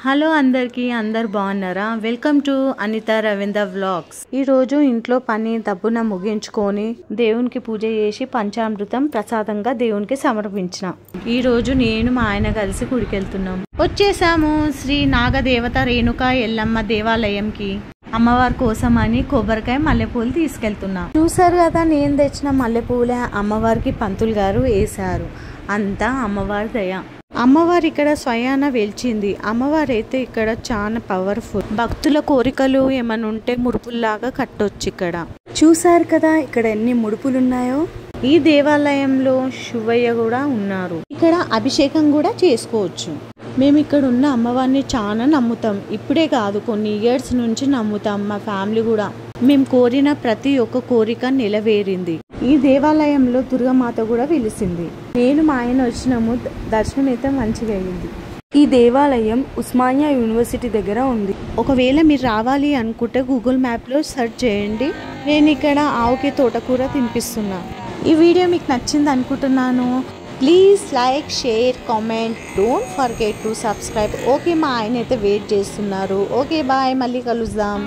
Hello అందరికీ, అందరు బాగున్నారా? Welcome to Anitha Ravindra vlogs. ఈ రోజు ఇంట్లో పని దబ్బున ముగించుకొని దేవునికి పూజ చేసి పంచామృతం ప్రసాదంగా దేవునికి సమర్పించిన. ఈ రోజు నేను మా ఆయన కలిసి గుడికెళ్తున్నాం. వచ్చేసాము శ్రీ నాగదేవత రేణుకా ఎల్లమ్మ దేవాలయంకి. అమ్మవారి కోసం అని కొబ్బరికాయ మల్లెపూలు తీసుకెళ్తున్నా. చూసారు కదా, నేను తెచ్చిన మల్లెపూలే అమ్మవారికి పంతులు గారు వేశారు. అంతా అమ్మవారి దయ. అమ్మవారు ఇక్కడ స్వయాన వెలిచింది. అమ్మవారు అయితే ఇక్కడ చాలా పవర్ఫుల్. భక్తుల కోరికలు ఏమైనా ఉంటే ముడుపుల్లాగా కట్టొచ్చు. ఇక్కడ చూసారు కదా, ఇక్కడ ఎన్ని ముడుపులు ఉన్నాయో. ఈ దేవాలయంలో శివయ్య కూడా ఉన్నారు. ఇక్కడ అభిషేకం కూడా చేసుకోవచ్చు. మేము ఇక్కడ ఉన్న అమ్మవారిని చాలా నమ్ముతాం. ఇప్పుడే కాదు, కొన్ని ఇయర్స్ నుంచి నమ్ముతాం. మా ఫ్యామిలీ కూడా మేము కోరిన ప్రతి ఒక్క కోరిక నెరవేరింది. ఈ దేవాలయంలో దుర్గామాత కూడా వెలిసింది. నేను మా ఆయన వచ్చినాము. దర్శనం అయితే మంచిగా అయింది. ఈ దేవాలయం ఉస్మానియా యూనివర్సిటీ దగ్గర ఉంది. ఒకవేళ మీరు రావాలి అనుకుంటే గూగుల్ మ్యాప్లో సెర్చ్ చేయండి. నేను ఇక్కడ ఆవుకి తోటకూర తినిపిస్తున్నా. ఈ వీడియో మీకు నచ్చింది అనుకుంటున్నాను. Please like, share, comment. Don't forget to subscribe. Okay, మా ఆయన అయితే వెయిట్ చేస్తున్నారు. ఓకే, బాయ్, మళ్ళీ కలుద్దాం.